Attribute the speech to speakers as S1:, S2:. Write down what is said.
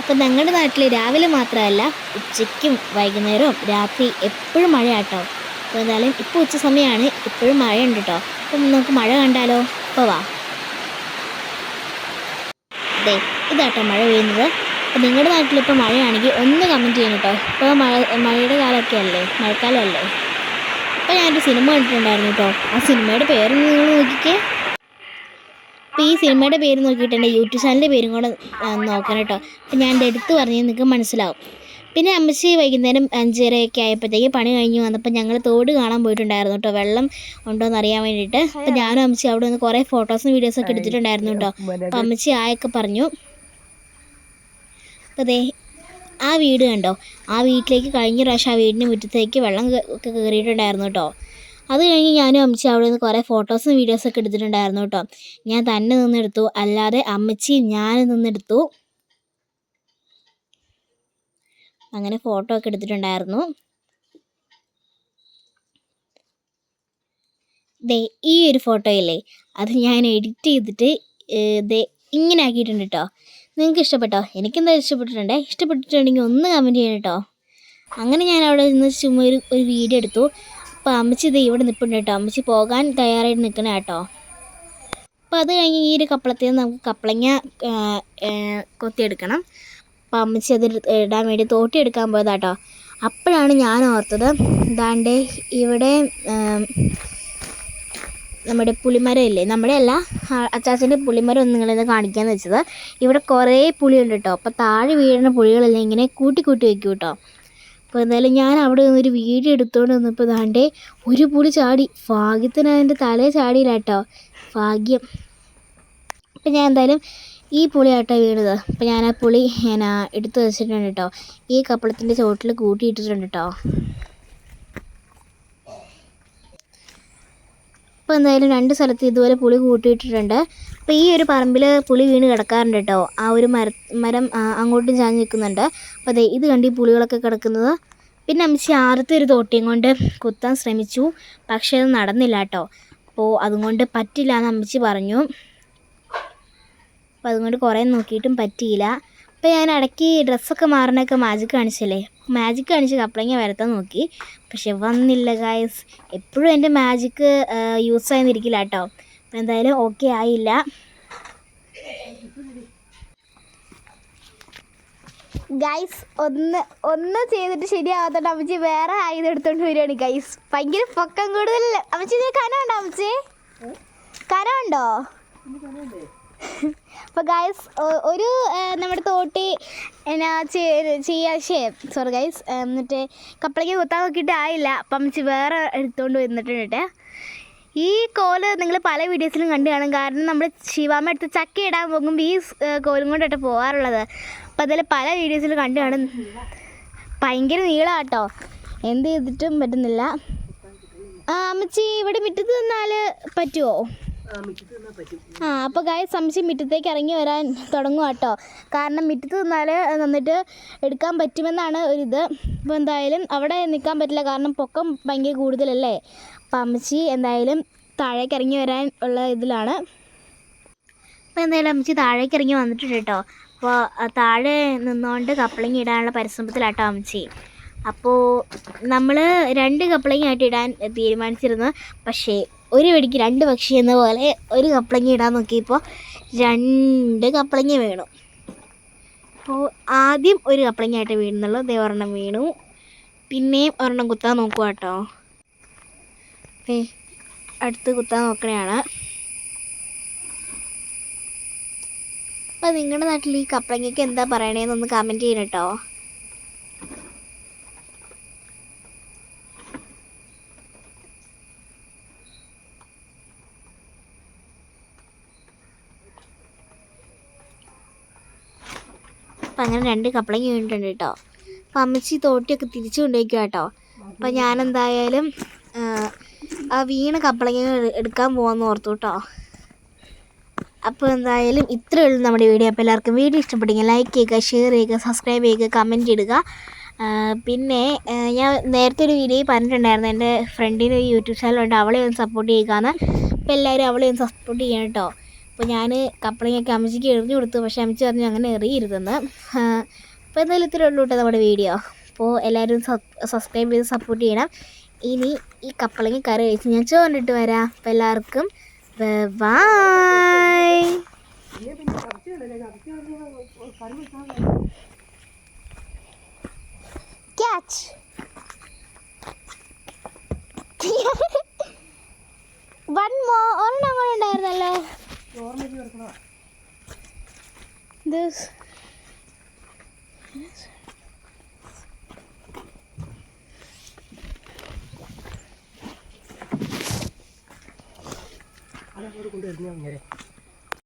S1: അപ്പോൾ ഞങ്ങളുടെ നാട്ടിൽ രാവിലെ മാത്രമല്ല ഉച്ചയ്ക്കും വൈകുന്നേരവും രാത്രി എപ്പോഴും മഴയാട്ടോ. അപ്പോൾ എന്തായാലും ഇപ്പോൾ ഉച്ച സമയമാണ്, ഇപ്പോഴും മഴയുണ്ട് കേട്ടോ. അപ്പം നമുക്ക് മഴ കണ്ടാലോ? ഇപ്പോൾ വാ. അതെ, ഇതാട്ടോ മഴ പെയ്യുന്നത്. അപ്പോൾ നിങ്ങളുടെ നാട്ടിലിപ്പോൾ മഴയാണെങ്കിൽ ഒന്ന് കമൻറ്റ് ചെയ്യണം കേട്ടോ. ഇപ്പോൾ മഴയുടെ കാലമൊക്കെ അല്ലേ, മഴക്കാലമല്ലേ. അപ്പോൾ ഞാനൊരു സിനിമ കണ്ടിട്ടുണ്ടായിരുന്നു കേട്ടോ. ആ സിനിമയുടെ പേര് നിങ്ങൾ നോക്കിക്കേ. അപ്പോൾ ഈ സിനിമയുടെ പേര് നോക്കിയിട്ട് എൻ്റെ യൂട്യൂബ് ചാനലിൻ്റെ പേരും കൂടെ നോക്കണം കേട്ടോ. അപ്പോൾ ഞാൻ എൻ്റെ എടുത്ത് പറഞ്ഞ് നിങ്ങൾക്ക് മനസ്സിലാവും. പിന്നെ അമ്മച്ചി വൈകുന്നേരം 5:30 ആയപ്പോഴത്തേക്ക് പണി കഴിഞ്ഞ് വന്നപ്പോൾ ഞങ്ങൾ തോട് കാണാൻ പോയിട്ടുണ്ടായിരുന്നു കേട്ടോ, വെള്ളം ഉണ്ടോയെന്ന് അറിയാൻ വേണ്ടിയിട്ട്. അപ്പോൾ ഞാനും അമ്മച്ചി അവിടെ നിന്ന് കുറേ ഫോട്ടോസും വീഡിയോസൊക്കെ എടുത്തിട്ടുണ്ടായിരുന്നു കേട്ടോ. അപ്പോൾ അമ്മച്ചി ആയൊക്കെ പറഞ്ഞു. അപ്പോൾ അതേ ആ വീട് കണ്ടോ, ആ വീട്ടിലേക്ക് കഴിഞ്ഞ പ്രാവശ്യം ആ വീടിൻ്റെ മുറ്റത്തേക്ക് വെള്ളം ഒക്കെ കയറിയിട്ടുണ്ടായിരുന്നു കേട്ടോ. അത് കഴിഞ്ഞ് ഞാനും അമ്മച്ചി അവിടെ നിന്ന് കുറേ ഫോട്ടോസും വീഡിയോസൊക്കെ എടുത്തിട്ടുണ്ടായിരുന്നു കേട്ടോ. ഞാൻ തന്നെ നിന്നെടുത്തു, അല്ലാതെ അമ്മച്ചി ഞാൻ നിന്നെടുത്തു. അങ്ങനെ ഫോട്ടോ ഒക്കെ എടുത്തിട്ടുണ്ടായിരുന്നു. ദേ ഈ ഒരു ഫോട്ടോയില്ലേ, അത് ഞാൻ എഡിറ്റ് ചെയ്തിട്ട് ദേ ഇങ്ങനെ ആക്കിയിട്ടുണ്ട് കേട്ടോ. നിങ്ങൾക്ക് ഇഷ്ടപ്പെട്ടോ? എനിക്കെന്താ ഇഷ്ടപ്പെട്ടിട്ടുണ്ടെങ്കിൽ ഒന്ന് കമൻറ്റ് ചെയ്യണം കേട്ടോ. അങ്ങനെ ഞാൻ അവിടെ നിന്ന് ചുമ്മാ ഒരു വീഡിയോ എടുത്തു. അപ്പോൾ അമ്മച്ചി ഇത് ഇവിടെ നിൽപ്പുണ്ട് കേട്ടോ. അമ്മച്ചി പോകാൻ തയ്യാറായിട്ട് നിൽക്കണ കേട്ടോ. അപ്പോൾ അത് കഴിഞ്ഞ് ഈ ഒരു കപ്പളത്തിൽ നിന്ന് നമുക്ക് കപ്പളങ്ങ കൊത്തിയെടുക്കണം. അപ്പോൾ അമ്മച്ചി അത് ഇടാൻ വേണ്ടി തോട്ടി എടുക്കാൻ പോയതാട്ടോ. അപ്പോഴാണ് ഞാൻ ഓർത്തത്, ഇതാണ്ട് ഇവിടെ നമ്മുടെ പുളിമരം ഇല്ലേ, നമ്മുടെ അല്ല അച്ചാച്ചൻ്റെ പുളിമരം ഒന്ന് നിങ്ങളിന്ന് കാണിക്കാമെന്ന് വെച്ചത്. ഇവിടെ കുറേ പുളിയുണ്ട് കേട്ടോ. അപ്പോൾ താഴെ വീഴുന്ന പുളികളെല്ലാം ഇങ്ങനെ കൂട്ടി വയ്ക്കും കേട്ടോ. അപ്പോൾ എന്തായാലും ഞാൻ അവിടെ നിന്നൊരു വീഡിയോ എടുത്തുകൊണ്ട് വന്നപ്പോൾ ദാണ്ടേ ഒരു പുളി ചാടി. ഭാഗ്യത്തിന് അതിൻ്റെ തലേ ചാടിയില്ല കേട്ടോ, ഭാഗ്യം. അപ്പം ഞാൻ എന്തായാലും ഈ പുളിയാട്ടോ വീണത്. അപ്പോൾ ഞാൻ ആ പുളി എടുത്ത് വെച്ചിട്ടുണ്ട് കേട്ടോ. ഈ കപ്പളത്തിൻ്റെ ചുവട്ടിൽ കൂട്ടിയിട്ടിട്ടുണ്ട് കേട്ടോ. അപ്പോൾ എന്തായാലും 2 സ്ഥലത്ത് ഇതുപോലെ പുളി കൂട്ടിയിട്ടിട്ടുണ്ട്. അപ്പോൾ ഈ ഒരു പറമ്പിൽ പുളി വീണ് കിടക്കാറുണ്ട് കേട്ടോ. ആ ഒരു മരം അങ്ങോട്ടും ചാഞ്ഞ് നിൽക്കുന്നുണ്ട്. അപ്പോൾ അതെ ഇത് കണ്ട് ഈ പുളികളൊക്കെ കിടക്കുന്നത്. പിന്നെ അമ്മച്ചി ആദ്യത്തെ ഒരു തോട്ടിയും കൊണ്ട് കുത്താൻ ശ്രമിച്ചു, പക്ഷേ അത് നടന്നില്ല കേട്ടോ. അപ്പോൾ അതുകൊണ്ട് പറ്റില്ല എന്ന് അമ്മച്ചി പറഞ്ഞു. അപ്പോൾ അതുകൊണ്ട് കുറേ നോക്കിയിട്ടും പറ്റിയില്ല. അപ്പോൾ ഞാൻ ഇടയ്ക്ക് ഡ്രസ്സൊക്കെ മാറണൊക്കെ മാജിക് കാണിച്ചല്ലേ, മാജിക് കാണിച്ച് കപ്പളങ്ങ വരത്താൻ നോക്കി, പക്ഷെ വന്നില്ല ഗായ്സ്. എപ്പോഴും എൻ്റെ മാജിക്ക് യൂസ് ആയെന്നിരിക്കില്ല കേട്ടോ. അപ്പോൾ എന്തായാലും ഓക്കെ ആയില്ല. ഗൈസ് ഒന്ന് ചെയ്തിട്ട് ശരിയാവാത്തോണ്ട് അമ്മച്ചി വേറെ ആയുധം എടുത്തോണ്ട് വരികയാണ് ഗൈസ്. ഭയങ്കര പൊക്കം കൂടുതലല്ലേ അമ്മച്ചി? ഇതിന് കനമുണ്ടോ അമ്മച്ചി? കനമുണ്ടോ? അപ്പോൾ ഗൈസ് ഒരു നമ്മുടെ തോട്ടി സോറി ഗൈസ്, എന്നിട്ട് കപ്പളയ്ക്ക് കുത്താൻ നോക്കിയിട്ട് ആയില്ല. അപ്പം അമ്മച്ചി വേറെ എടുത്തുകൊണ്ട് വന്നിട്ടുണ്ട്. ഈ കോല് നിങ്ങൾ പല വീഡിയോസിലും കണ്ടു കാണും. കാരണം നമ്മൾ ശിവാമ്മ എടുത്ത് ചക്ക ഇടാൻ പോകുമ്പോൾ ഈ കോലും കൊണ്ടിട്ട് പോകാറുള്ളത്. അപ്പം അതിൽ പല വീഡിയോസിലും കണ്ടു കാണും. ഭയങ്കര നീളമാണ് കേട്ടോ, എന്ത് ചെയ്തിട്ടും പറ്റുന്നില്ല. അമ്മച്ചി ഇവിടെ മുറ്റത്ത് നിന്നാൽ പറ്റുമോ? അപ്പോൾ ഗായ്സ് അമ്മച്ചി മുറ്റത്തേക്ക് ഇറങ്ങി വരാൻ തുടങ്ങും കേട്ടോ. കാരണം മുറ്റത്ത് നിന്നാൽ നന്നിട്ട് എടുക്കാൻ പറ്റുമെന്നാണ് ഒരിത്. അപ്പോൾ എന്തായാലും അവിടെ നിൽക്കാൻ പറ്റില്ല, കാരണം പൊക്കം ഭയങ്കര കൂടുതലല്ലേ. അപ്പോൾ അമ്മച്ചി എന്തായാലും താഴേക്ക് ഇറങ്ങി വരാൻ ഉള്ള ഇതിലാണ്. അപ്പോൾ എന്തായാലും അമ്മച്ചി താഴേക്ക് ഇറങ്ങി വന്നിട്ടുണ്ട് കേട്ടോ. അപ്പോൾ താഴെ നിന്നുകൊണ്ട് കപ്പളങ്ങ ഇടാനുള്ള പരിശ്രമത്തിലാട്ടോ അമ്മച്ചി. അപ്പോൾ നമ്മൾ 2 കപ്പളങ്ങയായിട്ട് ഇടാൻ തീരുമാനിച്ചിരുന്നു. പക്ഷേ ഒരു വെടിക്ക് 2 പക്ഷി എന്ന പോലെ ഒരു കപ്പളങ്ങ ഇടാൻ നോക്കിയപ്പോൾ 2 കപ്പളങ്ങ വീണു. അപ്പോൾ ആദ്യം ഒരു കപ്പളങ്ങയായിട്ട് വീഴുന്നുള്ളൂ. ദേ ഒരെണ്ണം വീണു, പിന്നെയും ഒരെണ്ണം കുത്താൻ നോക്കുക കേട്ടോ. അടുത്ത് കുത്താൻ നോക്കണതാണ്. അപ്പോൾ നിങ്ങളുടെ നാട്ടിൽ ഈ കപ്പളങ്ങയ്ക്ക് എന്താ പറയണേന്നൊന്ന് കമൻറ്റ് ചെയ്യണം കേട്ടോ. അപ്പം അങ്ങനെ 2 കപ്പളങ്ങ വീണിട്ടുണ്ട് കേട്ടോ. അപ്പം അമ്മച്ചി തോട്ടിയൊക്കെ തിരിച്ചു കൊണ്ടുപോയിക്കുക കേട്ടോ. അപ്പം ഞാനെന്തായാലും ആ വീണ കപ്പളങ്ങ എടുക്കാൻ പോകാമെന്ന് ഓർത്തു കേട്ടോ. അപ്പോൾ എന്തായാലും ഇത്രയേ ഉള്ളൂ നമ്മുടെ വീഡിയോ. അപ്പോൾ എല്ലാവർക്കും വീഡിയോ ഇഷ്ടപ്പെട്ടെങ്കിൽ ലൈക്ക് ചെയ്യുക, ഷെയർ ചെയ്യുക, സബ്സ്ക്രൈബ് ചെയ്യുക, കമൻറ്റ് ഇടുക. പിന്നെ ഞാൻ നേരത്തെ ഒരു വീഡിയോ പറഞ്ഞിട്ടുണ്ടായിരുന്നു, എൻ്റെ ഫ്രണ്ടിന് ഒരു യൂട്യൂബ് ചാനലുണ്ട്, അവളെ ഒന്ന് സപ്പോർട്ട് ചെയ്യുകയെന്ന്. അപ്പോൾ എല്ലാവരും അവളെ ഒന്ന് സപ്പോർട്ട് ചെയ്യണം കേട്ടോ. അപ്പോൾ ഞാൻ കപ്പളങ്ങയൊക്കെ അമ്മച്ചിക്ക് എറിഞ്ഞു കൊടുത്തു. പക്ഷേ അമ്മച്ചി പറഞ്ഞു അങ്ങനെ എറിയരുതെന്ന്. അപ്പോൾ എന്തായാലും ഇത്രയേ ഉള്ളൂ കേട്ടോ നമ്മുടെ വീഡിയോ. അപ്പോൾ എല്ലാവരും സബ്സ്ക്രൈബ് ചെയ്ത് സപ്പോർട്ട് ചെയ്യണം. ഇനി ഈ കപ്പളങ്ങ കറി കഴിച്ച് ഞാൻ ചോറിട്ട് വരാം. അപ്പോൾ എല്ലാവർക്കും ബൈ. ക്യാച്ച് വൺ മോ ഒരെണ്ണം അങ്ങനെ ഉണ്ടായിരുന്നല്ലോ. ദിസ്
S2: കൊണ്ടുവരുന്ന